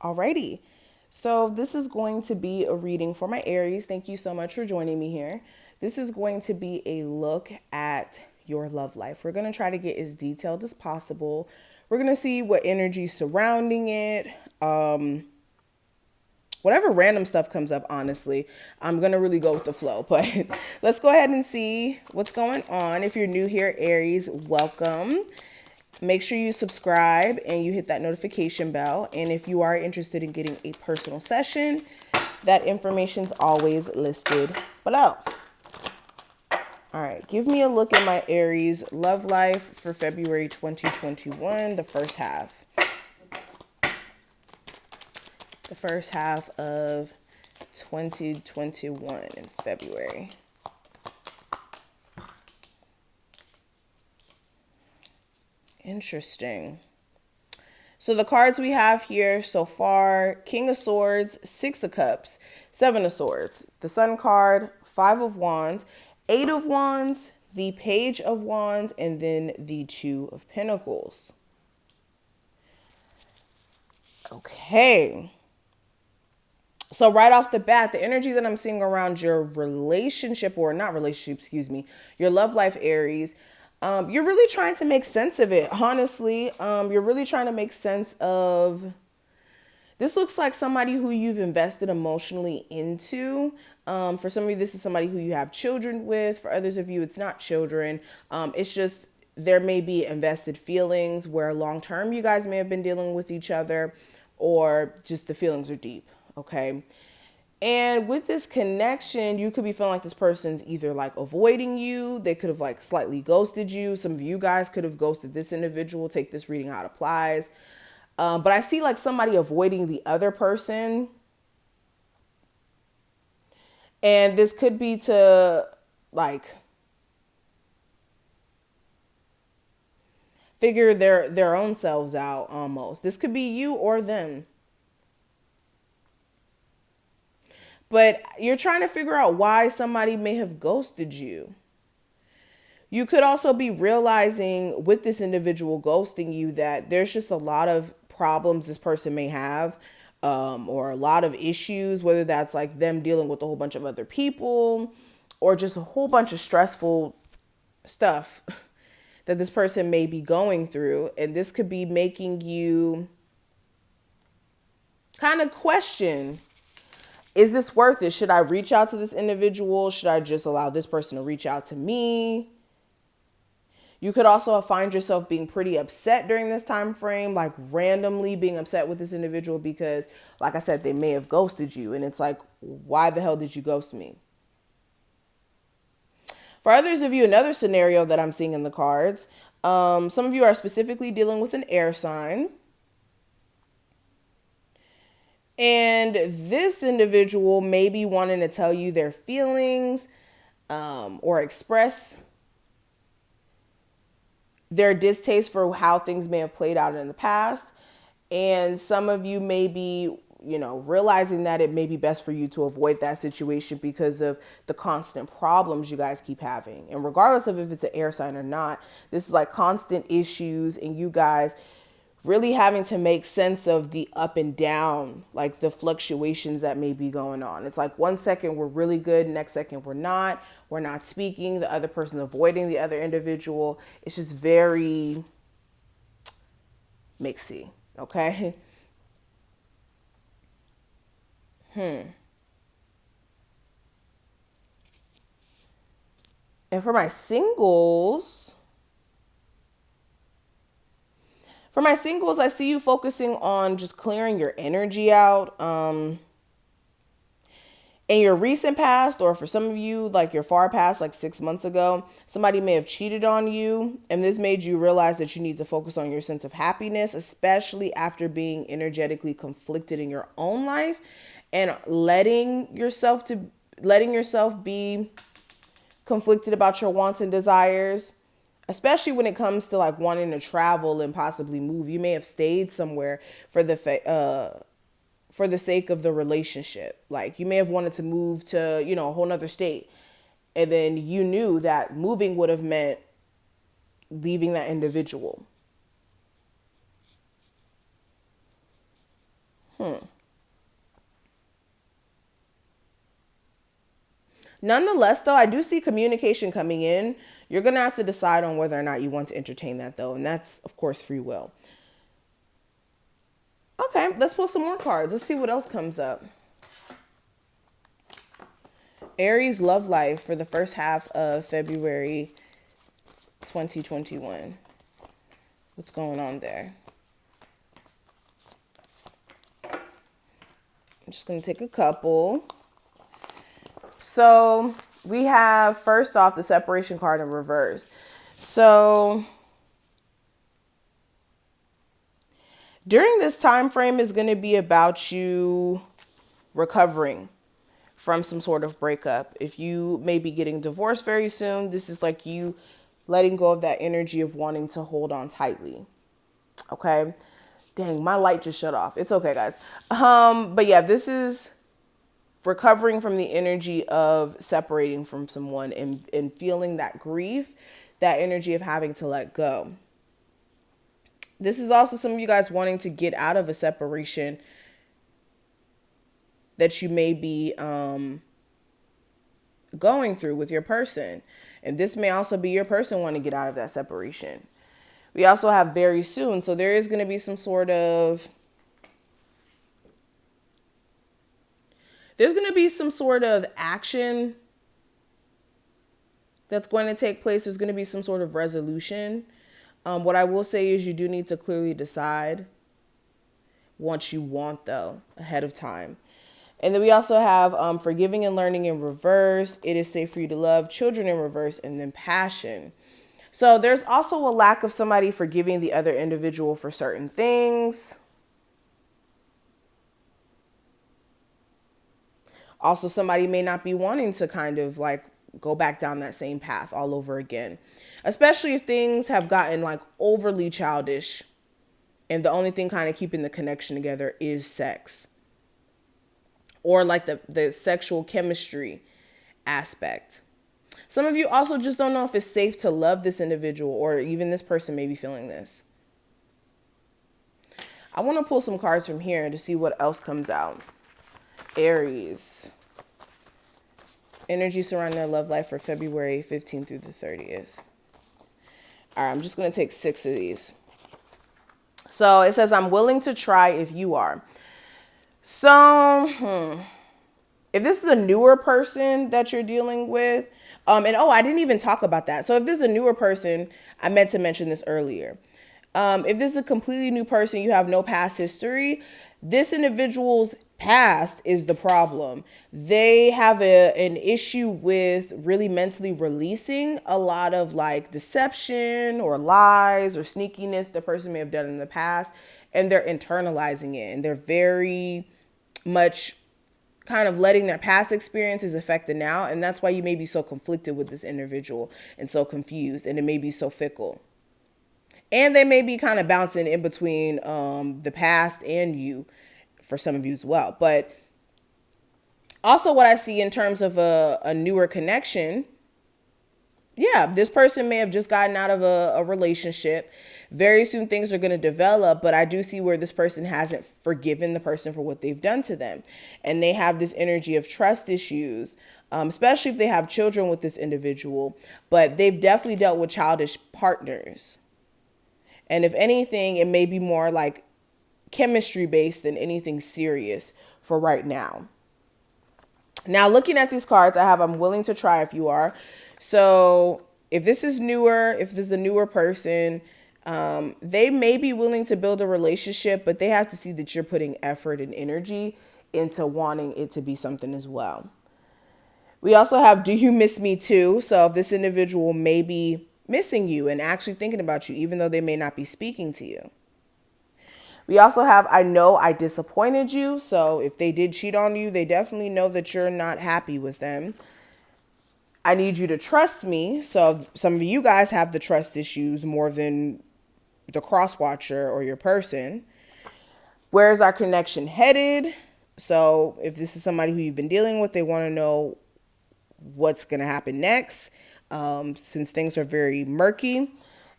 Alrighty. So this is going to be a reading for my Aries. Thank you so much for joining me here. This is going to be a look at your love life. We're going to try to get as detailed as possible. We're going to see what energy surrounding it. Whatever random stuff comes up, honestly, I'm going to really go with the flow. But let's go ahead and see what's going on. If you're new here, Aries, welcome. Make sure you subscribe and you hit that notification bell. And if you are interested in getting a personal session, that information's always listed below. All right, give me a look at my Aries love life for February 2021, the first half. The first half of 2021 in February. Interesting. So the cards we have here so far: King of Swords, Six of Cups, Seven of Swords, the Sun card, Five of Wands, Eight of Wands, the Page of Wands, and then the Two of Pentacles. Okay. So right off the bat, the energy that I'm seeing around your relationship, or not relationship, excuse me, your love life, Aries, you're really trying to make sense of it. Honestly, you're really trying to make sense of, this looks like somebody who you've invested emotionally into. For some of you, this is somebody who you have children with. For others of you, it's not children. It's just there may be invested feelings where long term you guys may have been dealing with each other, or just the feelings are deep. Okay. And with this connection, you could be feeling like this person's either like avoiding you. They could have like slightly ghosted you. Some of you guys could have ghosted this individual. Take this reading how it applies. But I see like somebody avoiding the other person. And this could be to like figure their own selves out almost. This could be you or them. But you're trying to figure out why somebody may have ghosted you. You could also be realizing with this individual ghosting you that there's just a lot of problems this person may have, or a lot of issues, whether that's like them dealing with a whole bunch of other people or just a whole bunch of stressful stuff that this person may be going through. And this could be making you kind of question, is this worth it? Should I reach out to this individual? Should I just allow this person to reach out to me? You could also find yourself being pretty upset during this time frame, like randomly being upset with this individual because, like I said, they may have ghosted you. And it's like, why the hell did you ghost me? For others of you, another scenario that I'm seeing in the cards, some of you are specifically dealing with an air sign. And this individual may be wanting to tell you their feelings, or express their distaste for how things may have played out in the past. And some of you may be, realizing that it may be best for you to avoid that situation because of the constant problems you guys keep having. And regardless of if it's an air sign or not, this is like constant issues and you guys really having to make sense of the up and down, like the fluctuations that may be going on. It's like 1 second we're really good, next second we're not. We're not speaking, the other person's avoiding the other individual. It's just very mixy, okay? And for my singles, I see you focusing on just clearing your energy out. In your recent past, or for some of you, like your far past, like 6 months ago, somebody may have cheated on you. And this made you realize that you need to focus on your sense of happiness, especially after being energetically conflicted in your own life and letting yourself be conflicted about your wants and desires, especially when it comes to like wanting to travel and possibly move. You may have stayed somewhere for the sake of the relationship. Like you may have wanted to move to, a whole nother state. And then you knew that moving would have meant leaving that individual. Nonetheless, though, I do see communication coming in. You're going to have to decide on whether or not you want to entertain that, though. And that's, of course, free will. Okay, let's pull some more cards. Let's see what else comes up. Aries love life for the first half of February 2021. What's going on there? I'm just going to take a couple. So we have, first off, the separation card in reverse. So during this time frame is going to be about you recovering from some sort of breakup. If you may be getting divorced very soon, this is like you letting go of that energy of wanting to hold on tightly. Okay. Dang, my light just shut off. It's okay, guys. But yeah, this is recovering from the energy of separating from someone and feeling that grief, that energy of having to let go. This is also some of you guys wanting to get out of a separation that you may be going through with your person. And this may also be your person wanting to get out of that separation. We also have very soon. So there is going to be some sort of, there's going to be some sort of action that's going to take place. There's going to be some sort of resolution. What I will say is you do need to clearly decide what you want, though, ahead of time. And then we also have forgiving and learning in reverse. It is safe for you to love, children in reverse, and then passion. So there's also a lack of somebody forgiving the other individual for certain things. Also, somebody may not be wanting to kind of like go back down that same path all over again, especially if things have gotten like overly childish and the only thing kind of keeping the connection together is sex. Or like the sexual chemistry aspect. Some of you also just don't know if it's safe to love this individual, or even this person may be feeling this. I want to pull some cards from here to see what else comes out. Aries. Energy surrounding their love life for February 15th through the 30th. All right, I'm just going to take 6 of these. So it says, I'm willing to try if you are. So, if this is a newer person that you're dealing with, I didn't even talk about that. So if this is a newer person, I meant to mention this earlier. If this is a completely new person, you have no past history, this individual's past is the problem. They have an issue with really mentally releasing a lot of like deception or lies or sneakiness the person may have done in the past, and they're internalizing it, and they're very much kind of letting their past experiences affect the now. And that's why you may be so conflicted with this individual and so confused, and it may be so fickle. And they may be kind of bouncing in between the past and you for some of you as well. But also what I see in terms of a newer connection, yeah, this person may have just gotten out of a relationship. Very soon things are going to develop, but I do see where this person hasn't forgiven the person for what they've done to them. And they have this energy of trust issues, especially if they have children with this individual. But they've definitely dealt with childish partners. And if anything, it may be more like chemistry based than anything serious for right now. Now, looking at these cards, I have I'm willing to try if you are. So if this is newer, if this is a newer person, they may be willing to build a relationship, but they have to see that you're putting effort and energy into wanting it to be something as well. We also have, do you miss me too? So if this individual may be missing you and actually thinking about you, even though they may not be speaking to you. We also have, I know I disappointed you. So if they did cheat on you, they definitely know that you're not happy with them. I need you to trust me. So some of you guys have the trust issues more than the cross watcher or your person. Where is our connection headed? So if this is somebody who you've been dealing with, they want to know what's going to happen next, since things are very murky.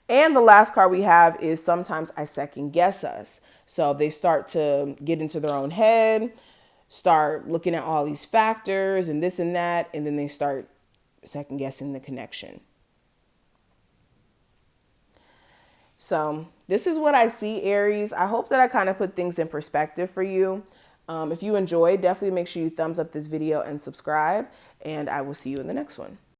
And the last card we have is sometimes I second guess us. So they start to get into their own head, start looking at all these factors and this and that, and then they start second guessing the connection. So this is what I see, Aries. I hope that I kind of put things in perspective for you. If you enjoyed, definitely make sure you thumbs up this video and subscribe, and I will see you in the next one.